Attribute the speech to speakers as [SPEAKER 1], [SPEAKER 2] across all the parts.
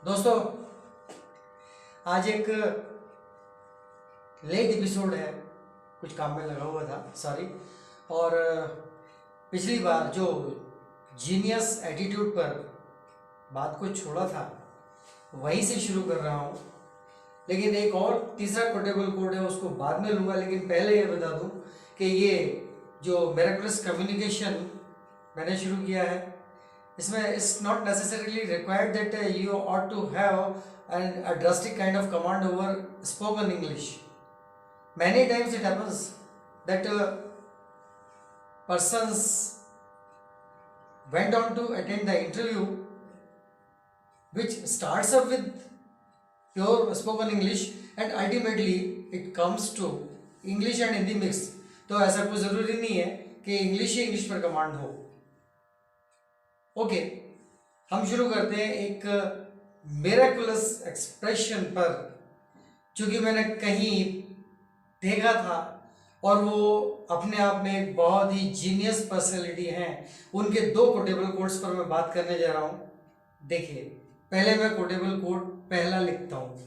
[SPEAKER 1] दोस्तों, आज एक लेट एपिसोड है, कुछ काम में लगा हुआ था, सॉरी। और पिछली बार जो जीनियस एटीट्यूड पर बात को छोड़ा था वहीं से शुरू कर रहा हूँ। लेकिन एक और तीसरा कोटेबल कोड है, उसको बाद में लूँगा। लेकिन पहले ये बता दूँ कि ये जो मिरेकुलस कम्युनिकेशन मैंने शुरू किया है, इसमें it's not necessarily required that you ought to have a drastic kind of command over spoken English. Many times it happens that persons went on to attend the interview which starts up with pure spoken English and ultimately it comes to English and Hindi mix. तो ऐसा कोई ज़रूरी नहीं है कि English ही English पर command हो। Okay, हम शुरू करते हैं एक मिरेकुलस एक्सप्रेशन पर, चूँकि मैंने कहीं देखा था और वो अपने आप में एक बहुत ही जीनियस पर्सनैलिटी हैं। उनके दो कोटेबल कोड्स पर मैं बात करने जा रहा हूँ। देखिए, पहले मैं कोटेबल कोड पहला लिखता हूँ।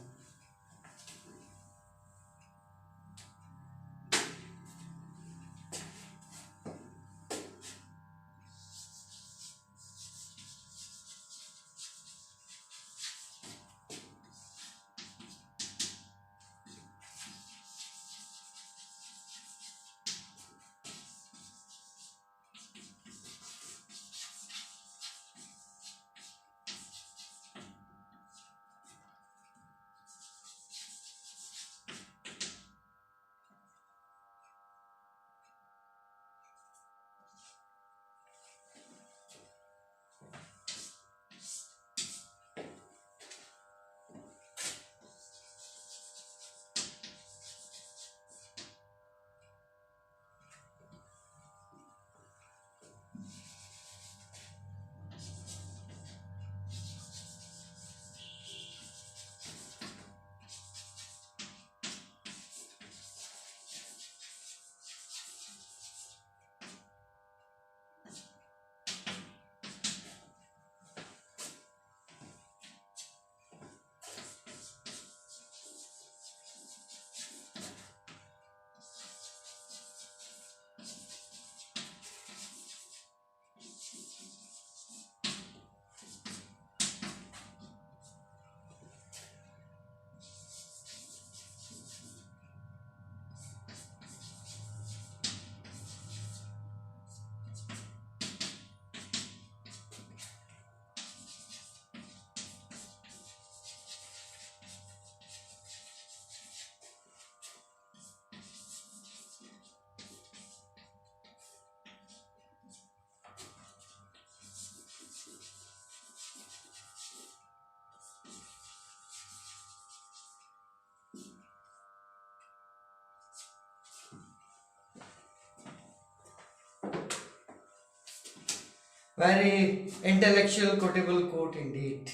[SPEAKER 1] Very intellectual quotable quote indeed.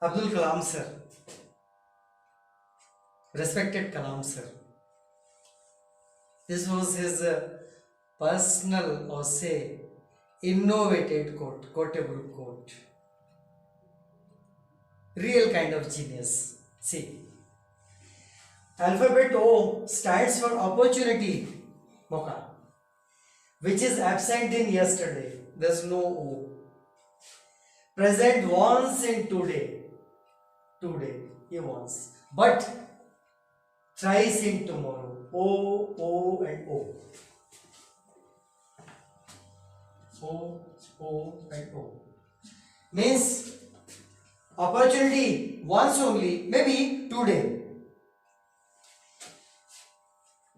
[SPEAKER 1] Abdul Kalam sir, respected Kalam sir. This was his personal or say innovated quote, quotable quote. Real kind of genius. See, alphabet O stands for opportunity, Mocha, which is absent in yesterday. There's no O. Present once in today. Today, he wants. But thrice in tomorrow. O, and O. O, and O. Means opportunity once only, maybe today.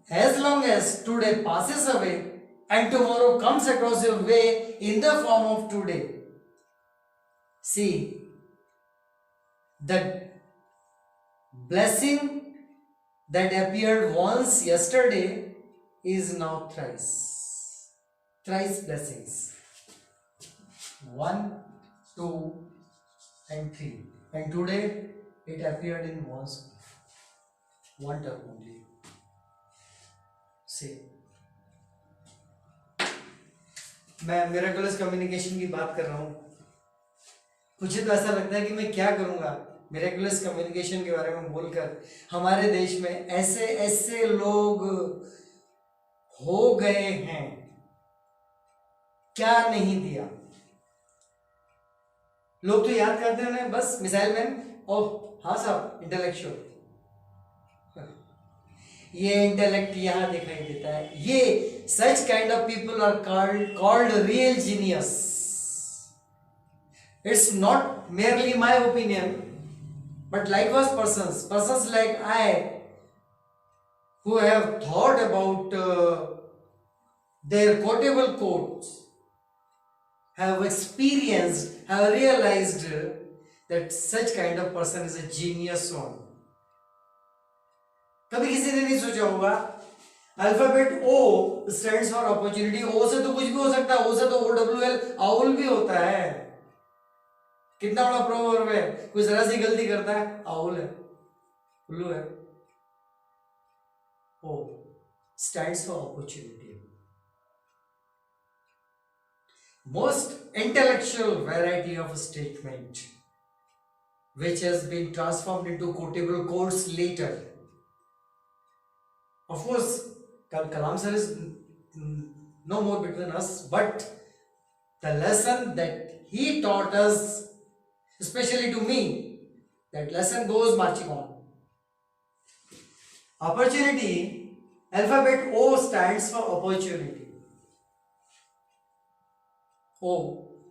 [SPEAKER 1] As long as today passes away, and tomorrow comes across your way in the form of today. See, the blessing that appeared once yesterday is now thrice. Thrice blessings. 1, 2, and 3. And today it appeared in once, one term only. See. मैं miraculous communication की बात कर रहा हूँ। मुझे तो ऐसा लगता है कि मैं क्या करूंगा मिरेकुलस कम्युनिकेशन के बारे में बोलकर। हमारे देश में ऐसे ऐसे लोग हो गए हैं, क्या नहीं दिया। लोग तो याद करते हैं उन्हें बस मिसाइल मैन, ओह हाँ साहब इंटेलेक्चुअल। ये इंटेलेक्ट यहां दिखाई देता है। ये such kind of people are called real genius. It's not merely my opinion, but likewise persons like I, who have thought about their quotable quotes, have experienced, have realized that such kind of person is a genius one. कभी किसी ने नहीं सोचा होगा alphabet O stands for opportunity। O से तो कुछ भी हो सकता है, O से तो OWL आउल भी होता है। कितना बड़ा प्रोवर्ब है, कोई जरा सी गलती करता है आउल है, उल्लू है। O stands for opportunity। Most intellectual variety of a statement which has been transformed into quotable quotes later. Of course, Kalam sir is no more between us, but the lesson that he taught us, especially to me, that lesson goes marching on. Opportunity, alphabet O stands for opportunity। O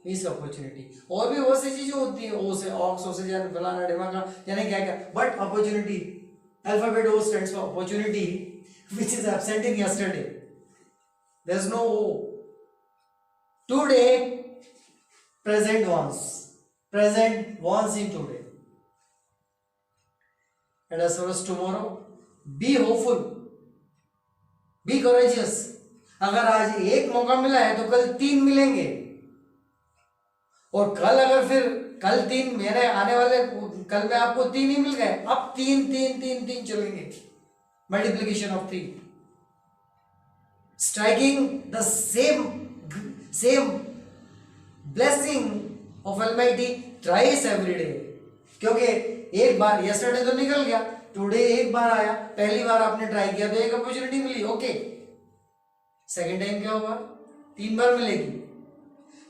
[SPEAKER 1] is opportunity। और भी बहुत सी चीजें होती हैं O से, aux, O से जाने फलाना ढिमाका जाने क्या क्या, but opportunity, alphabet O stands for opportunity, which is absent in yesterday। There's no O। Today, present once in today, and as far as tomorrow, be hopeful, be courageous। अगर आज एक मौका मिला है तो कल 3 मिलेंगे, और कल अगर फिर कल 3 मेरे आने वाले कल में आपको 3 ही मिल गए, अब 3 3 3 3 चलेंगे, multiplication of 3, striking the same blessing of almighty thrice every day. क्योंकि एक बार यस्टरडे तो निकल गया, टुडे एक बार आया, पहली बार आपने ट्राई किया तो एक अपॉर्चुनिटी मिली, ओके। सेकंड टाइम क्या होगा, 3 बार मिलेगी।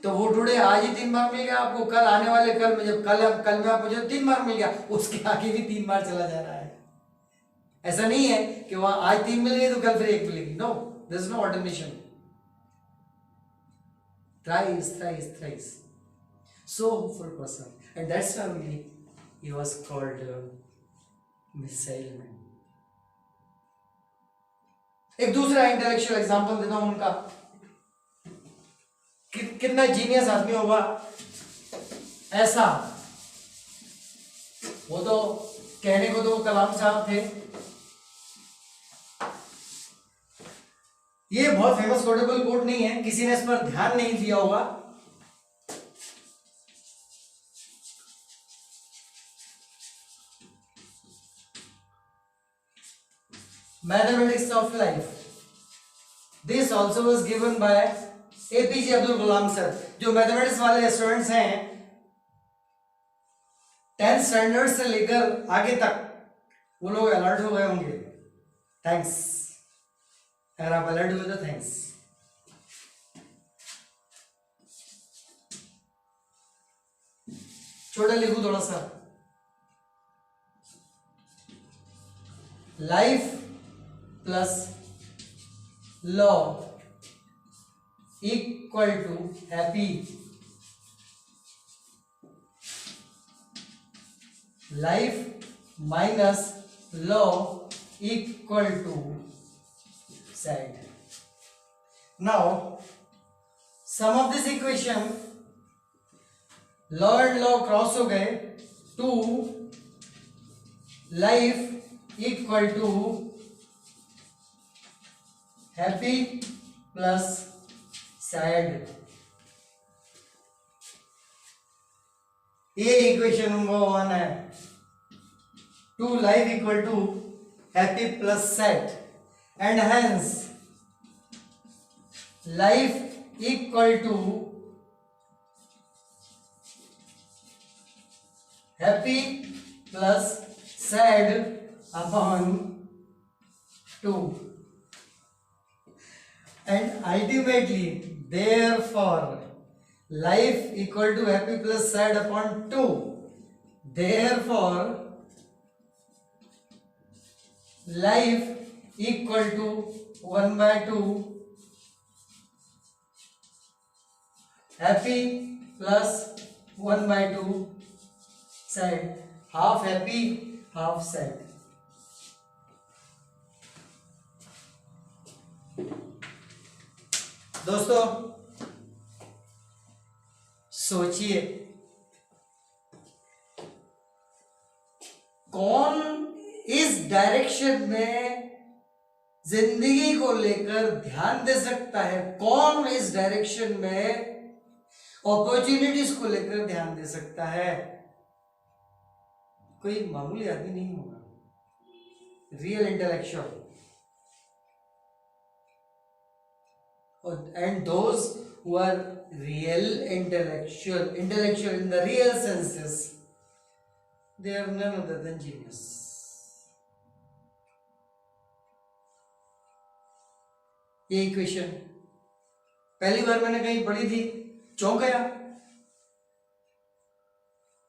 [SPEAKER 1] तो वो टुडे आज ही 3 बार मिल गया आपको, कल आने वाले कल में जब कल में आपको जब 3 बार मिल गया, उसके आगे भी 3 बार चला जा रहा है। ऐसा नहीं है कि वहां आज 3 मिल गई तो कल फिर 1 मिलेगी, no, there is no alternation. thrice so hopeful person, and that's why he was called missile man। एक दूसरा इंटेलेक्चुअल एग्जांपल देता हूं उनका, कितना जीनियस आदमी होगा ऐसा। वो तो कहने को तो कलाम साहब थे। ये बहुत फेमस कोटेबल कोट नहीं है, किसी ने इस पर ध्यान नहीं दिया होगा। Mathematics of life, this also was given by APJ Abdul Kalam sir. जो मैथमेटिक्स वाले स्टूडेंट्स हैं 10th स्टैंडर्ड से लेकर आगे तक, वो लोग अलर्ट हो गए होंगे। थैंक्स, अगर आप अलर्ट हुए तो थैंक्स। छोटा लिखूं थोड़ा सा, life plus law equal to happy, life minus law equal to sad. Now sum of this equation, law and law cross हो गए, 2 life equal to happy plus sad. ये इक्वेशन नंबर 1 है, 2 life equal to happy plus sad, and hence life equal to happy plus sad upon 2 and ultimately therefore life equal to happy plus sad upon 2, therefore life equal to 1 by 2 happy plus 1 by 2 sad, half happy half sad. दोस्तों सोचिए, कौन इस direction में जिंदगी को लेकर ध्यान दे सकता है, कौन इस डायरेक्शन में अपॉर्चुनिटीज को लेकर ध्यान दे सकता है? कोई मामूली आदमी नहीं होगा, real intellectual. And those who are real intellectual in the real senses, they are none other than genius. ये इक्वेशन पहली बार मैंने कहीं पढ़ी थी, चौंक गया,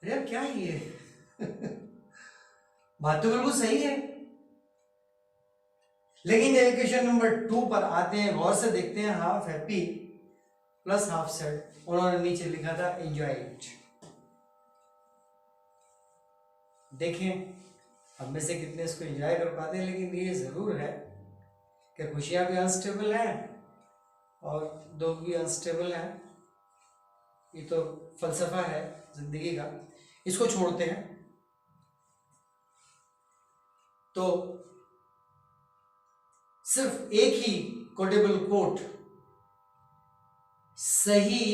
[SPEAKER 1] अरे यार क्या है ये बात तो बिल्कुल सही है. लेकिन जब इक्वेशन नंबर 2 पर आते हैं, गौर से देखते हैं, half happy plus half sad, उन्होंने नीचे लिखा था एंजॉय इट. देखें हम में से कितने इसको एंजॉय कर पाते हैं. लेकिन ये जरूर है कि खुशियां भी अनस्टेबल हैं और दुख भी अनस्टेबल हैं. ये तो फलसफा है जिंदगी का, इसको छोड़ते हैं. तो सिर्फ एक ही कोटेबल कोट सही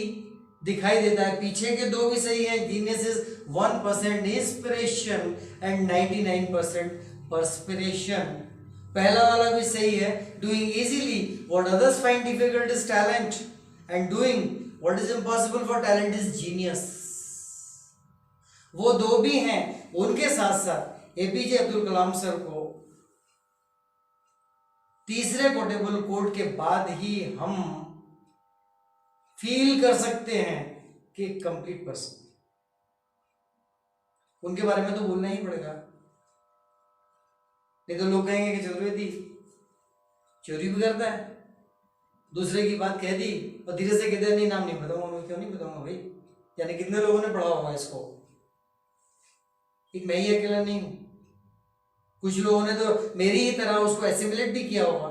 [SPEAKER 1] दिखाई देता है, पीछे के दो भी सही है. Genius is 1% inspiration and 99% perspiration. पहला वाला भी सही है, doing easily what others find difficult is talent and doing what is impossible for talent is genius. वो दो भी हैं. उनके साथ साथ एपीजे अब्दुल कलाम सर को तीसरे कोटेबल कोड के बाद ही हम फील कर सकते हैं कि कंप्लीट पर्सन. उनके बारे में तो बोलना ही पड़ेगा, नहीं तो लोग कहेंगे कि चतुर्वेदी चोरी भी करता है, दूसरे की बात कह दी और धीरे से कहते नहीं नाम नहीं बताऊंगा. क्यों नहीं बताऊंगा भाई? यानी कितने लोगों ने पढ़ा होगा इसको, एक मैं ही अकेला नहीं हूं. कुछ लोगों ने तो मेरी ही तरह उसको एसिमिलेट भी किया होगा,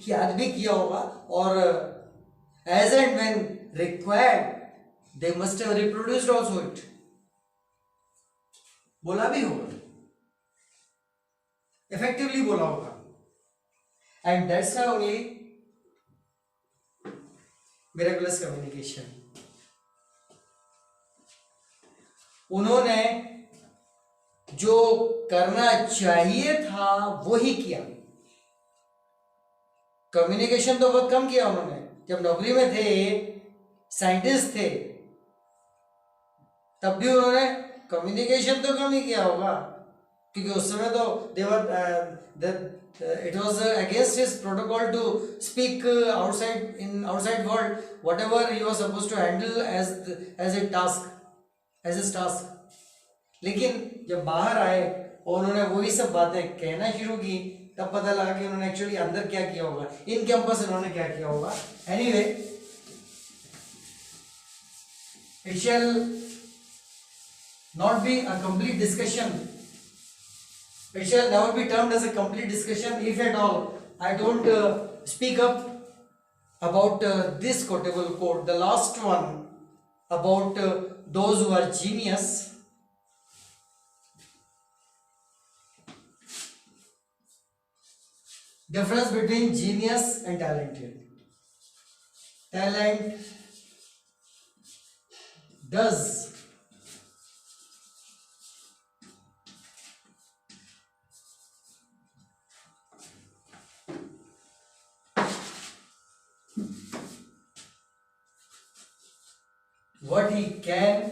[SPEAKER 1] याद भी किया होगा, और as and when required they must have reproduced also it. बोला भी होगा, इफेक्टिवली बोला होगा. And that's why only miraculous communication. उन्होंने जो करना चाहिए था वो ही किया. कम्युनिकेशन तो बहुत कम किया उन्होंने. जब नौकरी में थे, साइंटिस्ट थे, तब भी उन्होंने कम्युनिकेशन तो कम ही किया होगा, क्योंकि उस समय तो it was against his protocol to speak outside world whatever he was supposed to handle as a task, as his task. लेकिन जब बाहर आए और उन्होंने वही सब बातें कहना शुरू की, तब पता लगा कि उन्होंने एक्चुअली अंदर क्या किया होगा, इन कैंपस उन्होंने क्या किया होगा. Anyway, it shall not be a complete discussion. It shall never be termed as a complete discussion if at all I don't speak up about this quotable quote, the last one, about those who are genius. Difference between genius and talented. Talent does what he can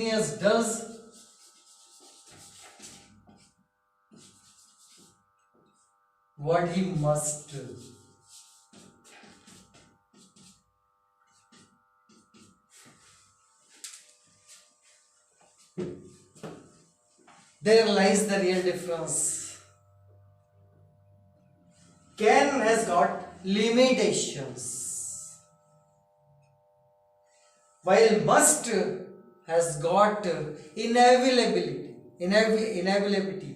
[SPEAKER 1] genius does what he must. There lies the real difference. Can has got limitations, while must has got inevitability, inevitability.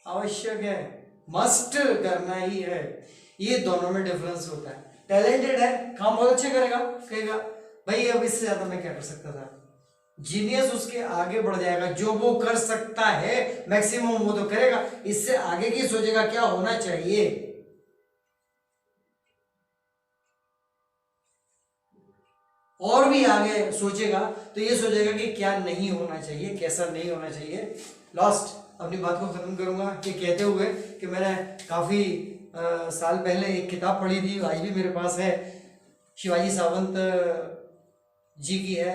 [SPEAKER 1] आवश्यक है, must करना ही है, ये दोनों में difference होता है. Talented है, काम बहुत अच्छे करेगा, कहेगा भाई अब इससे ज्यादा मैं क्या कर सकता था. जीनियस उसके आगे बढ़ जाएगा, जो वो कर सकता है मैक्सिमम वो तो करेगा, इससे आगे की सोचेगा क्या होना चाहिए. और भी आगे सोचेगा तो ये सोचेगा कि क्या नहीं होना चाहिए, कैसा नहीं होना चाहिए. लास्ट अपनी बात को खत्म करूंगा कि कहते हुए कि मैंने काफी साल पहले एक किताब पढ़ी थी, आज भी मेरे पास है, शिवाजी सावंत जी की है,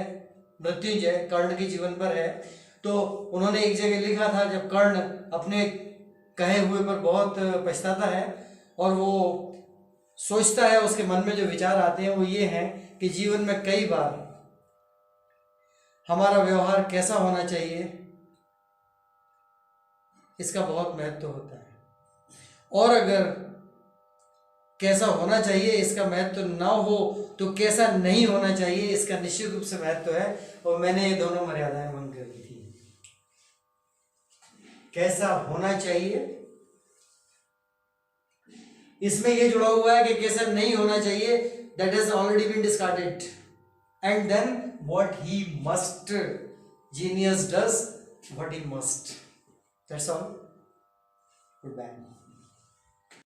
[SPEAKER 1] मृत्युंजय, कर्ण के जीवन पर है. तो उन्होंने एक जगह लिखा था, जब कर्ण अपने कहे हुए पर बहुत पछताता है और वो सोचता है, उसके मन में जो विचार आते हैं वो ये हैं कि जीवन में कई बार हमारा व्यवहार कैसा होना चाहिए इसका बहुत महत्व होता है, और अगर कैसा होना चाहिए इसका महत्व ना हो तो कैसा नहीं होना चाहिए इसका निश्चित रूप से महत्व है. और मैंने ये दोनों मर्यादाएं भंग कर दी थी. कैसा होना चाहिए इसमें ये जुड़ा हुआ है कि कैसा नहीं होना चाहिए, that has already been discarded. And then what he must, genius does what he must. That's all. Good bye.